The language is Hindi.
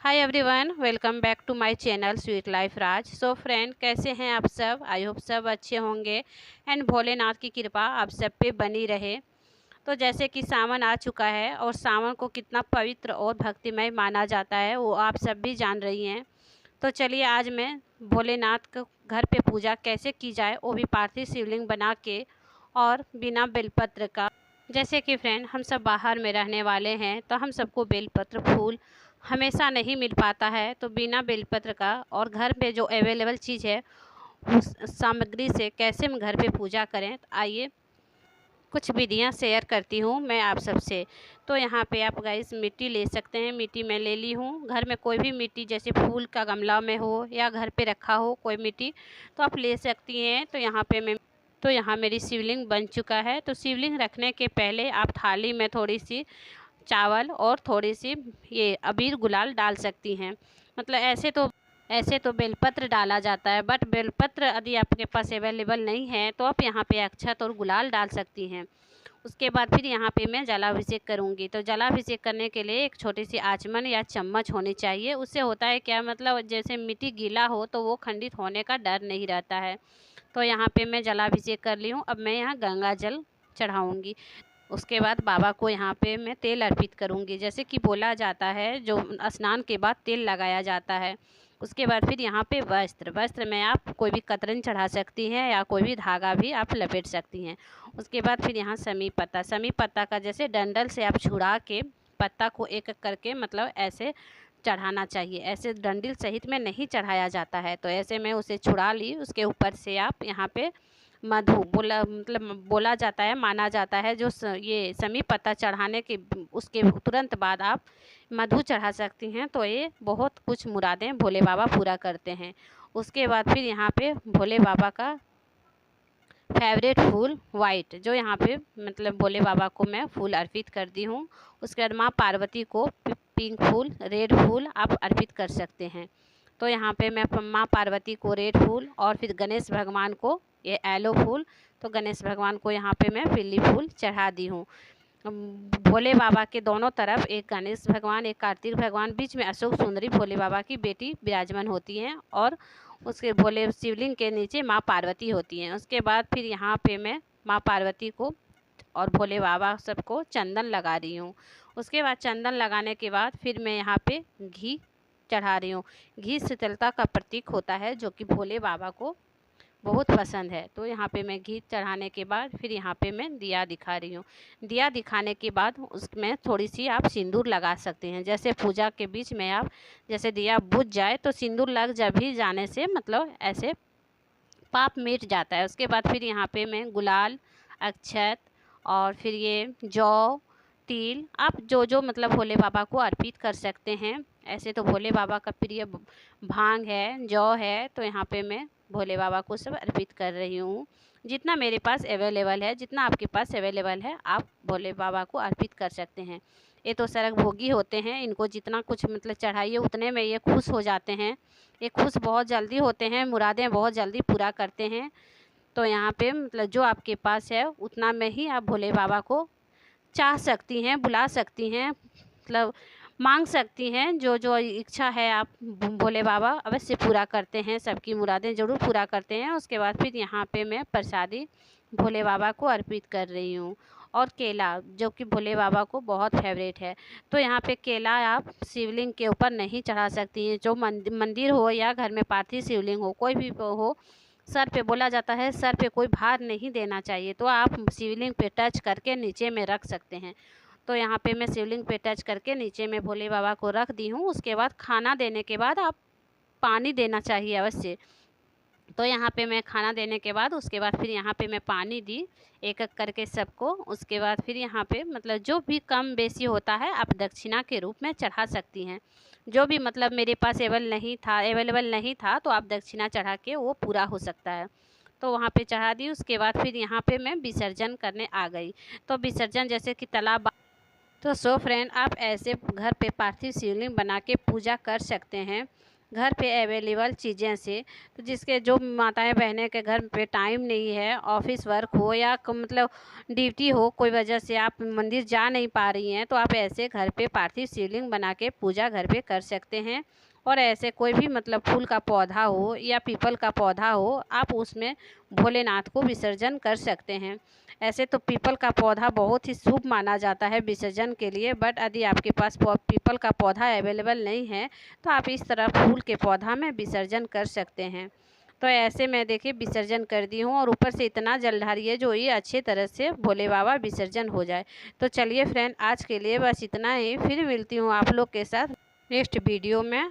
Hi everyone, welcome back to my channel sweet life Raj. So friend, कैसे हैं आप सब? आई होप सब अच्छे होंगे एंड भोलेनाथ की कृपा आप सब पे बनी रहे। तो जैसे कि सावन आ चुका है और सावन को कितना पवित्र और भक्तिमय माना जाता है वो आप सब भी जान रही हैं। तो चलिए आज मैं भोलेनाथ को घर पे पूजा कैसे की जाए, वो भी पार्थिव शिवलिंग बना के और बिना बेलपत्र का। जैसे कि फ्रेंड, हम सब बाहर में रहने वाले हैं तो हम सबको बेलपत्र फूल हमेशा नहीं मिल पाता है। तो बिना बेलपत्र का और घर पे जो अवेलेबल चीज़ है उस सामग्री से कैसे हम घर पे पूजा करें, तो आइए कुछ विधियां शेयर करती हूँ मैं आप सबसे। तो यहाँ पे आप गाइस मिट्टी ले सकते हैं। मिट्टी मैं ले ली हूँ। घर में कोई भी मिट्टी, जैसे फूल का गमला में हो या घर पे रखा हो कोई मिट्टी, तो आप ले सकती हैं। तो यहाँ मेरी शिवलिंग बन चुका है। तो शिवलिंग रखने के पहले आप थाली में थोड़ी सी चावल और थोड़ी सी ये अबीर गुलाल डाल सकती हैं। मतलब ऐसे तो बेलपत्र डाला जाता है, बट बेलपत्र यदि आपके पास अवेलेबल नहीं है तो आप यहाँ पे अक्षत और गुलाल डाल सकती हैं। उसके बाद फिर यहाँ पे मैं जलाभिषेक करूँगी। तो जलाभिषेक करने के लिए एक छोटी सी आचमन या चम्मच होनी चाहिए। उससे होता है क्या, मतलब जैसे मिट्टी गीला हो तो वो खंडित होने का डर नहीं रहता है। तो यहाँ पे मैं जलाभिषेक कर ली हूँ। अब मैं यहाँ गंगा जल चढ़ाऊँगी। उसके बाद बाबा को यहाँ पे मैं तेल अर्पित करूँगी। जैसे कि बोला जाता है, जो स्नान के बाद तेल लगाया जाता है। उसके बाद फिर यहाँ पे वस्त्र में आप कोई भी कतरन चढ़ा सकती हैं या कोई भी धागा भी आप लपेट सकती हैं। उसके बाद फिर यहाँ समी पत्ता का जैसे डंडल से आप छुड़ा के पत्ता को एक एक करके मतलब ऐसे चढ़ाना चाहिए। ऐसे डंडल सहित में नहीं चढ़ाया जाता है। तो ऐसे में उसे छुड़ा ली। उसके ऊपर से आप यहाँ पे मधु बोला जाता है, माना जाता है, ये समी पत्ता चढ़ाने के उसके तुरंत बाद आप मधु चढ़ा सकती हैं। तो ये बहुत कुछ मुरादें भोले बाबा पूरा करते हैं। उसके बाद फिर यहाँ पे भोले बाबा का फेवरेट फूल वाइट, जो यहाँ पे मतलब भोले बाबा को मैं फूल अर्पित कर दी हूँ। उसके बाद माँ पार्वती को पिंक फूल, रेड फूल आप अर्पित कर सकते हैं। तो यहाँ पे मैं माँ पार्वती को रेड फूल और फिर गणेश भगवान को ये येलो फूल, तो गणेश भगवान को यहाँ पे मैं पीली फूल चढ़ा दी हूँ। भोले बाबा के दोनों तरफ एक गणेश भगवान, एक कार्तिक भगवान, बीच में अशोक सुंदरी भोले बाबा की बेटी विराजमान होती हैं और उसके भोले शिवलिंग के नीचे माँ पार्वती होती हैं। उसके बाद फिर यहाँ पे मैं माँ पार्वती को और भोले बाबा सबको चंदन लगा रही हूँ। उसके बाद चंदन लगाने के बाद फिर मैं यहाँ पे घी चढ़ा रही हूँ। घी शीतलता का प्रतीक होता है, जो कि भोले बाबा को बहुत पसंद है। तो यहाँ पे मैं घी चढ़ाने के बाद फिर यहाँ पे मैं दिया दिखा रही हूँ। दिया दिखाने के बाद उसमें थोड़ी सी आप सिंदूर लगा सकते हैं। जैसे पूजा के बीच में आप जैसे दिया बुझ जाए तो सिंदूर लग जब भी जाने से मतलब ऐसे पाप मिट जाता है। उसके बाद फिर यहाँ पे मैं गुलाल, अक्षत और फिर ये जौ, तिल, आप जो जो मतलब भोले बाबा को अर्पित कर सकते हैं। ऐसे तो भोले बाबा का प्रिय भांग है, जौ है, तो यहाँ पे मैं भोले बाबा को सब अर्पित कर रही हूँ। जितना मेरे पास अवेलेबल है, जितना आपके पास अवेलेबल है, आप भोले बाबा को अर्पित कर सकते हैं। ये तो सरग भोगी होते हैं, इनको जितना कुछ मतलब चढ़ाइए उतने में ये खुश हो जाते हैं। ये खुश बहुत जल्दी होते हैं, मुरादें बहुत जल्दी पूरा करते हैं। तो यहाँ पे मतलब जो आपके पास है उतना में ही आप भोले बाबा को चाह सकती हैं, बुला सकती हैं, मतलब मांग सकती हैं। जो जो इच्छा है आप भोले बाबा अवश्य पूरा करते हैं, सबकी मुरादें ज़रूर पूरा करते हैं। उसके बाद फिर यहाँ पे मैं प्रसादी भोले बाबा को अर्पित कर रही हूँ। और केला, जो कि भोले बाबा को बहुत फेवरेट है। तो यहाँ पे केला आप शिवलिंग के ऊपर नहीं चढ़ा सकती हैं। जो मंदिर हो या घर में पार्थिव शिवलिंग हो, कोई भी हो, सर पे बोला जाता है सर पे कोई भार नहीं देना चाहिए। तो आप शिवलिंग पे टच करके नीचे में रख सकते हैं। तो यहाँ पे मैं शिवलिंग पे टच करके नीचे में भोले बाबा को रख दी हूँ। उसके बाद खाना देने के बाद आप पानी देना चाहिए अवश्य। तो यहाँ पे मैं खाना देने के बाद उसके बाद फिर यहाँ पे मैं पानी दी एक एक करके सबको। उसके बाद फिर यहाँ पे मतलब जो भी कम बेसी होता है आप दक्षिणा के रूप में चढ़ा सकती हैं। जो भी मतलब मेरे पास अवेलेबल नहीं था तो आप दक्षिणा चढ़ा के वो पूरा हो सकता है। तो वहाँ पे चढ़ा दी। उसके बाद फिर यहाँ पे मैं विसर्जन करने आ गई। तो विसर्जन जैसे कि तालाब, तो सो फ्रेंड, आप ऐसे घर पे पार्थिव शिवलिंग बना के पूजा कर सकते हैं। घर पे अवेलेबल चीज़ें से। तो जिसके जो माताएं बहनें के घर पे टाइम नहीं है, ऑफिस वर्क हो या मतलब ड्यूटी हो, कोई वजह से आप मंदिर जा नहीं पा रही हैं, तो आप ऐसे घर पे पार्थिव शिवलिंग बना के पूजा घर पे कर सकते हैं। और ऐसे कोई भी मतलब फूल का पौधा हो या पीपल का पौधा हो, आप उसमें भोलेनाथ को विसर्जन कर सकते हैं। ऐसे तो पीपल का पौधा बहुत ही शुभ माना जाता है विसर्जन के लिए, बट यदि आपके पास पीपल का पौधा अवेलेबल नहीं है तो आप इस तरह फूल के पौधा में विसर्जन कर सकते हैं। तो ऐसे मैं देखिए विसर्जन कर दी हूँ, और ऊपर से इतना जल ढारिए जो ये अच्छे तरह से भोले बाबा विसर्जन हो जाए। तो चलिए फ्रेंड, आज के लिए बस इतना ही, फिर मिलती हूँ आप लोग के साथ नेक्स्ट वीडियो में।